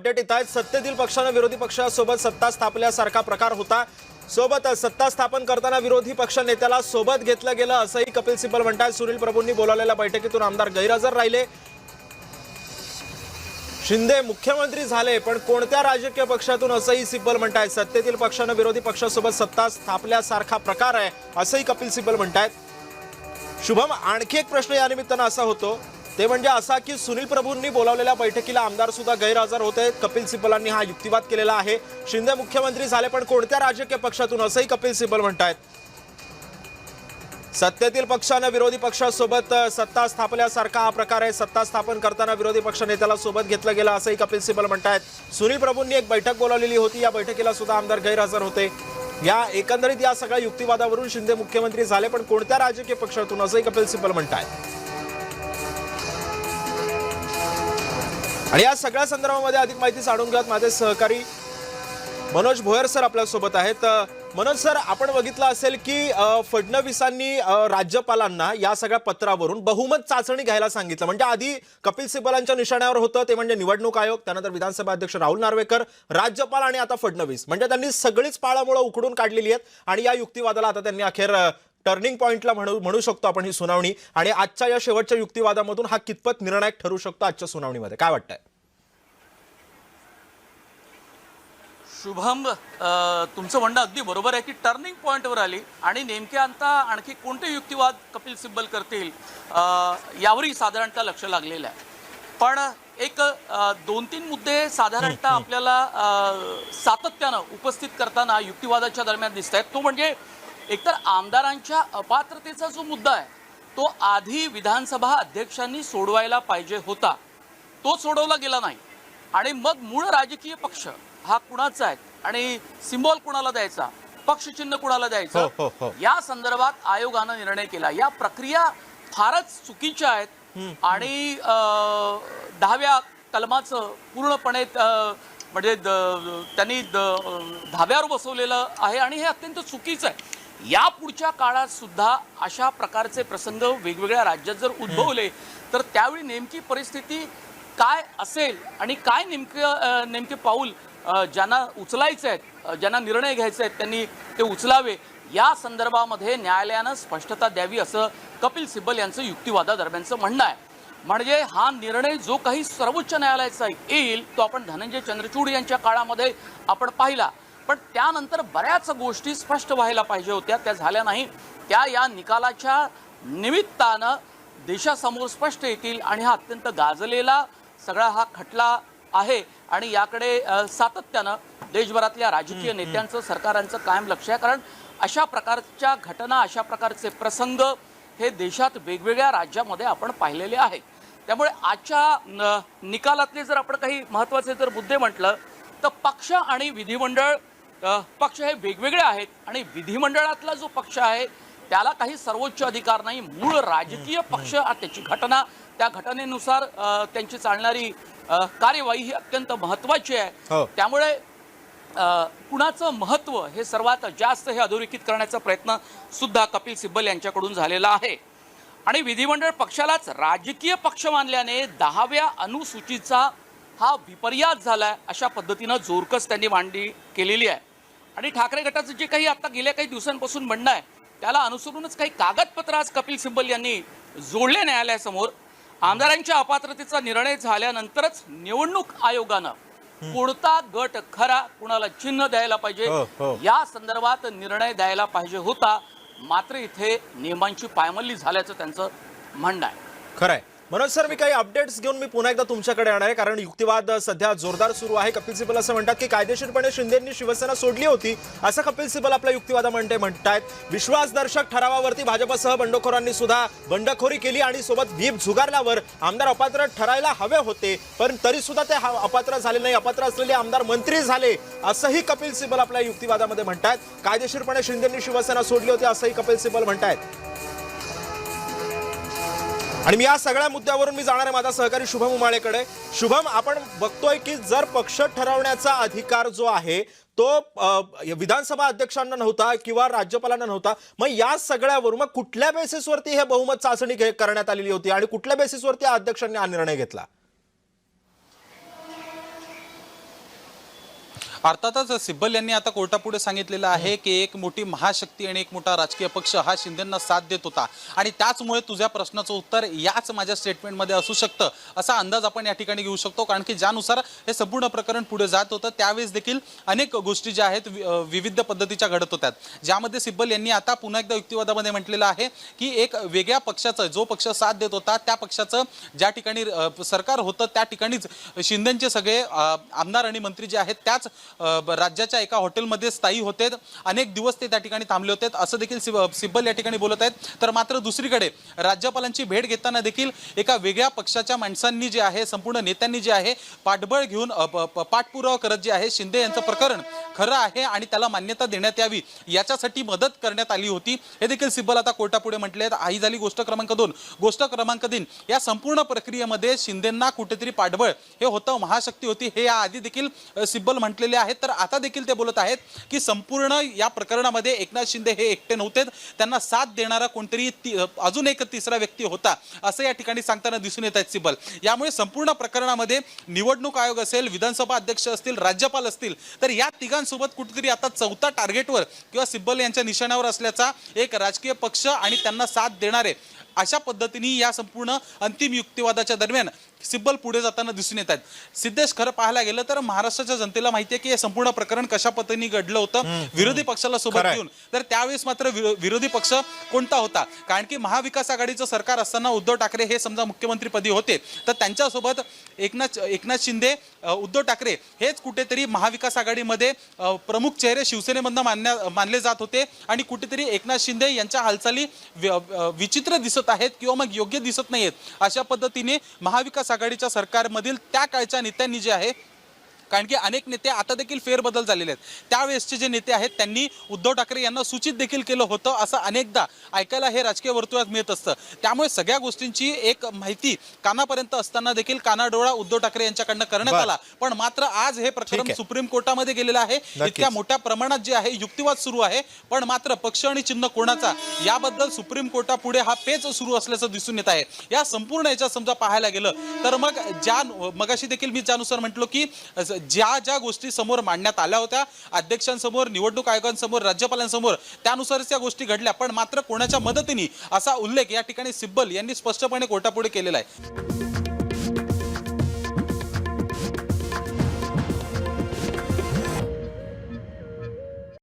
Update येत आहेत। सत्तेतील पक्षाने विरोधी पक्षासोबत सत्ता स्थापल्यासारखा प्रकार होता। सोबतच सत्ता स्थापन करताना विरोधी पक्ष नेत्याला सोबत घेतलं गेलं असंही कपिल सिब्बल म्हणतात। सुनील प्रभूंनी बोलावलेल्या बैठकीतून आमदार गैरहजर राहिले। शिंदे मुख्यमंत्री झाले पण कोणत्या राजकीय पक्षातून असंही सिब्बल म्हणतात। सत्तेतील पक्षाने विरोधी पक्षासोबत सत्ता स्थापल्यासारखा प्रकार आहे असंही कपिल सिब्बल म्हणतात। शुभम, आणखी एक प्रश्न या निमित्तानं असा होतो ते म्हणजे असा की सुनील प्रभूंनी बोलावलेल्या बैठकीला आमदार सुद्धा गैरहजर होते। कपिल सिब्बलांनी हा युक्तिवाद केलेला आहे। शिंदे मुख्यमंत्री झाले पण कोणत्या राजकीय पक्षातून असंही कपिल सिब्बल म्हणतात। सत्तेतील पक्षाने विरोधी पक्षासोबत सत्ता स्थापल्यासारखा हा प्रकार आहे। सत्ता स्थापन करताना विरोधी पक्ष नेत्याला सोबत घेतलं गेलं असंही कपिल सिब्बल म्हणतात। सुनील प्रभूंनी एक बैठक बोलावलेली होती, या बैठकीला सुद्धा आमदार गैरहजर होते। या एकंदरीत या सगळ्या युक्तिवादावरून शिंदे मुख्यमंत्री झाले पण कोणत्या राजकीय पक्षातून असंही कपिल सिब्बल म्हणतात। आणि या सगळ्या संदर्भामध्ये अधिक माहिती जाणून घेत माझे सहकारी मनोज भोयर सर आपल्या सोबत आहेत। मनोज सर, आपण बघितलं असेल की फडणवीसांनी राज्यपालांना या सगळ्या पत्रावरून बहुमत चाचणी घ्यायला सांगितलं। म्हणजे आधी कपिल सिब्बलांच्या निशाण्यावर होतं ते म्हणजे निवडणूक आयोग, त्यानंतर विधानसभा अध्यक्ष राहुल नार्वेकर, राज्यपाल आणि आता फडणवीस। म्हणजे त्यांनी सगळीच पाळंमुळं उखडून काढलेली आहेत आणि या युक्तिवादाला आता त्यांनी अखेर टर्निंग पॉइंटला म्हणू शकतो आपण ही सुनावणी। आणि आजच्या या शेवटच्या युक्तिवादामधून हा कितपत निर्णायक ठरू शकतो आजच्या सुनावणीमध्ये, काय वाटतंय? शुभम, तुमचं म्हणणं अगदी बरोबर आहे की टर्निंग पॉईंटवर आली आणि नेमके आता आणखी कोणते युक्तिवाद कपिल सिब्बल करतील यावरही साधारणतः लक्ष लागलेलं आहे। पण एक 2-3 मुद्दे साधारणतः आपल्याला सातत्यानं उपस्थित करताना युक्तिवादाच्या दरम्यान दिसत आहेत। तो म्हणजे एकतर आमदारांच्या अपात्रतेचा जो मुद्दा आहे तो आधी विधानसभा अध्यक्षांनी सोडवायला पाहिजे होता, तो सोडवला गेला नाही। आणि मग मूळ राजकीय पक्ष हा कुणाचा आहे आणि सिम्बॉल कुणाला द्यायचा, पक्षचिन्ह कुणाला द्यायचं, या संदर्भात आयोगानं निर्णय केला। या प्रक्रिया फारच चुकीच्या आहेत आणि 10व्या कलमाचं पूर्णपणे म्हणजे त्यांनी धाब्यावर बसवलेलं आहे आणि हे अत्यंत चुकीचं आहे। या पुढच्या काळात सुद्धा अशा प्रकारचे प्रसंग वेगवेगळ्या राज्यात जर उद्भवले तर त्यावेळी नेमकी परिस्थिती काय असेल आणि काय नेमके पाऊल ज्यांना उचलायचे आहेत, ज्यांना निर्णय घ्यायचे आहेत त्यांनी ते उचलावे, या संदर्भामध्ये न्यायालयानं स्पष्टता द्यावी असं कपिल सिब्बल यांचं युक्तिवादादरम्यानचं म्हणणं आहे। म्हणजे हा निर्णय जो काही सर्वोच्च न्यायालयाचा येईल तो आपण धनंजय चंद्रचूड यांच्या काळामध्ये आपण पाहिला, पण त्यानंतर बऱ्याच गोष्टी स्पष्ट व्हायला पाहिजे होत्या, त्या झाल्या नाही। त्या या निकालाच्या निमित्तानं देशासमोर स्पष्ट येतील आणि हा अत्यंत गाजलेला सगळा हा खटला आहे आणि याकडे सातत्यानं देशभरातल्या राजकीय नेत्यांचं, सरकारांचं कायम लक्ष आहे। कारण अशा प्रकारच्या घटना, अशा प्रकारचे प्रसंग हे देशात वेगवेगळ्या राज्यामध्ये आपण पाहिलेले आहेत। त्यामुळे आजच्या निकालातले जर आपण काही महत्त्वाचे जर मुद्दे म्हटलं तर पक्ष आणि विधिमंडळ, पक्ष हे वेगवेगळे आहेत आणि विधिमंडळातला जो पक्ष आहे त्याला काही सर्वोच्च अधिकार नाही। मूळ राजकीय पक्ष त्याची घटना, त्या घटनेनुसार त्यांची चालणारी कार्यवाही ही अत्यंत महत्त्वाची आहे। त्यामुळे कुणाचं महत्त्व हे सर्वात जास्त हे अधोरेखित करण्याचा प्रयत्न सुद्धा कपिल सिब्बल यांच्याकडून झालेला आहे। आणि विधिमंडळ पक्षालाच राजकीय पक्ष मानल्याने 10व्या अनुसूचीचा हा विपर्यास झालाय अशा पद्धतीनं जोरकस त्यांनी मांडणी केलेली आहे। आणि ठाकरे गटाचं जे काही आता गेल्या काही दिवसांपासून म्हणणं आहे त्याला अनुसरूनच काही कागदपत्र आज कपिल सिब्बल यांनी जोडले न्यायालयासमोर। आमदारांच्या अपात्रतेचा निर्णय झाल्यानंतरच निवडणूक आयोगानं कोणता गट खरा, कुणाला चिन्ह द्यायला पाहिजे या संदर्भात निर्णय द्यायला पाहिजे होता, मात्र इथे नियमांची पायमल्ली झाल्याचं त्यांचं म्हणणं आहे। खरंय मनोज सर, मी काही अपडेट्स घेऊन मी पुन्हा एकदा तुमच्याकडे येणार आहे कारण युक्तिवाद सध्या जोरदार सुरू आहे। कपिल सिब्बल असं म्हणतात की कायदेशीरपणे शिंदेंनी शिवसेना सोडली होती असं कपिल सिब्बल आपल्या युक्तिवादामध्ये म्हणतायत। विश्वासदर्शक ठरावावरती भाजपसह बंडखोरांनी सुद्धा बंडखोरी केली आणि सोबत व्हीप झुगारल्यावर आमदार अपात्र ठरायला हवे होते, पण तरी सुद्धा ते अपात्र झाले नाही, अपात्र असलेले आमदार मंत्री झाले असंही कपिल सिब्बल आपल्या युक्तिवादामध्ये म्हणतायत। कायदेशीरपणे शिंदेंनी शिवसेना सोडली होती असंही कपिल सिब्बल म्हणतायत। आणि मी या सगळ्या मुद्द्यावरून मी जाणार आहे माझा सहकारी शुभम उमाळेकडे। शुभम, आपण बघतोय की जर पक्ष ठरवण्याचा अधिकार जो आहे तो विधानसभा अध्यक्षांना नव्हता किंवा राज्यपालांना नव्हता, मग या सगळ्यावरून मग कुठल्या बेसिसवरती हे बहुमत चाचणी करण्यात आलेली होती आणि कुठल्या बेसिसवरती अध्यक्षांनी हा निर्णय घेतला? अर्थातच सिब्बल यांनी आता कोर्टापुढे सांगितलेलं आहे की एक मोठी महाशक्ती आणि एक मोठा राजकीय पक्ष हा शिंदेंना साथ देत होता आणि त्याचमुळे तुझ्या प्रश्नाचं उत्तर याच माझ्या स्टेटमेंटमध्ये असू शकतं असा अंदाज आपण या ठिकाणी घेऊ शकतो. कारण की ज्यानुसार हे संपूर्ण प्रकरण पुढे जात होतं त्यावेळेस देखील अनेक गोष्टी ज्या आहेत विविध पद्धतीच्या घडत होत्या, ज्यामध्ये सिब्बल यांनी आता पुन्हा एकदा युक्तिवादामध्ये म्हटलेलं आहे की एक वेगळ्या पक्षाचं, जो पक्ष साथ देत होता त्या पक्षाचं ज्या ठिकाणी सरकार होतं त्या ठिकाणीच शिंदेचे सगळे आमदार आणि मंत्री जे आहेत त्याच राज्याच्या एका हॉटेलमध्ये स्थायी होते, अनेक दिवस ते त्या ठिकाणी थांबले होते असं देखील सिब्बल या ठिकाणी बोलत आहेत. तर मात्र दुसरीकडे राज्यपालांची भेट घेताना देखील एका वेगळ्या पक्षाच्या माणसांनी जे आहे, संपूर्ण नेत्यांनी जे आहे पाठबळ घेऊन पाठपुरावा करत जे आहे शिंदे यांचं प्रकरण खरं आहे आणि त्याला मान्यता देण्यात यावी याच्यासाठी मदत करण्यात आली होती, हे देखील सिब्बल आता कोर्टापुढे म्हटले आहेत. ही झाली गोष्ट क्रमांक 2. गोष्ट क्रमांक 3, या संपूर्ण प्रक्रियेमध्ये शिंदेंना कुठेतरी पाठबळ हे होतं, महाशक्ती होती, हे याआधी देखील सिब्बल म्हटलेले आहेत. तर आता देखील ते बोलत आहेत की संपूर्ण या प्रकरणामध्ये एकनाथ शिंदे हे एकटे नव्हते, त्यांना साथ देणारा कोणतरी अजून एक तिसरा व्यक्ती होता असं या ठिकाणी सांगताना दिसून येत आहेत सिब्बल. यामुळे संपूर्ण प्रकरणामध्ये निवडणूक आयोग असेल, विधानसभा अध्यक्ष असतील, राज्यपाल असतील, तर या तिघांसोबत कुठेतरी आता चौथा टार्गेटवर किंवा सिब्बल यांच्या निशाण्यावर असल्याचा एक राजकीय पक्ष आणि त्यांना साथ देणारे अशा पद्धतीने या संपूर्ण अंतिम युक्तिवादाच्या दरम्यान सिब्बल पुढे जाताना दिसून येत आहेत. सिद्धेश, खरं पाहायला गेलं तर महाराष्ट्राच्या जनतेला माहिती आहे की हे संपूर्ण प्रकरण कशा पद्धतीने घडलं होतं विरोधी पक्षाला सोबत घेऊन. तर त्यावेळेस मात्र विरोधी पक्ष कोणता होता? कारण की महाविकास आघाडीचं सरकार असताना उद्धव ठाकरे हे समजा मुख्यमंत्रीपदी होते, तर त्यांच्यासोबत एकनाथ शिंदे, उद्धव ठाकरे हेच कुठेतरी महाविकास आघाडीमध्ये प्रमुख चेहरे शिवसेनेमधनं मानले जात होते आणि कुठेतरी एकनाथ शिंदे यांच्या हालचाली विचित्र दिसत आहेत किंवा मग योग्य दिसत नाहीत अशा पद्धतीने महाविकास आघाडीच्या सरकारमधील त्या काळच्या नेत्यांनी जे आहे, कारण की अनेक नेते आता देखील फेरबदल झालेले आहेत, त्यावेळेसचे जे नेते आहेत त्यांनी उद्धव ठाकरे यांना सूचित देखील केलं होतं असं अनेकदा ऐकायला हे राजकीय वर्तुळात मिळत असतं. त्यामुळे सगळ्या गोष्टींची एक माहिती कानापर्यंत असताना देखील कानाडोळा उद्धव ठाकरे यांच्याकडनं करण्यात आला. पण मात्र आज हे प्रकरण सुप्रीम कोर्टामध्ये गेलेलं आहे, इतक्या मोठ्या प्रमाणात जे आहे युक्तिवाद सुरू आहे, पण मात्र पक्ष आणि चिन्ह कोणाचा याबद्दल सुप्रीम कोर्टापुढे हा पेच सुरू असल्याचं दिसून येत आहे. या संपूर्ण याच्यात समजा पाहायला गेलं तर मग मगाशी देखील मी ज्यानुसार म्हटलो की ज्या गोष्टी समोर मांडण्यात आल्या होत्या अध्यक्षांसमोर, निवडणूक आयोगांसमोर, राज्यपालांसमोर, त्यानुसारच त्या गोष्टी घडल्या, पण मात्र कोणाच्या मदतीने असा उल्लेख या ठिकाणी सिब्बल यांनी स्पष्टपणे कोर्टापुढे केलेला आहे.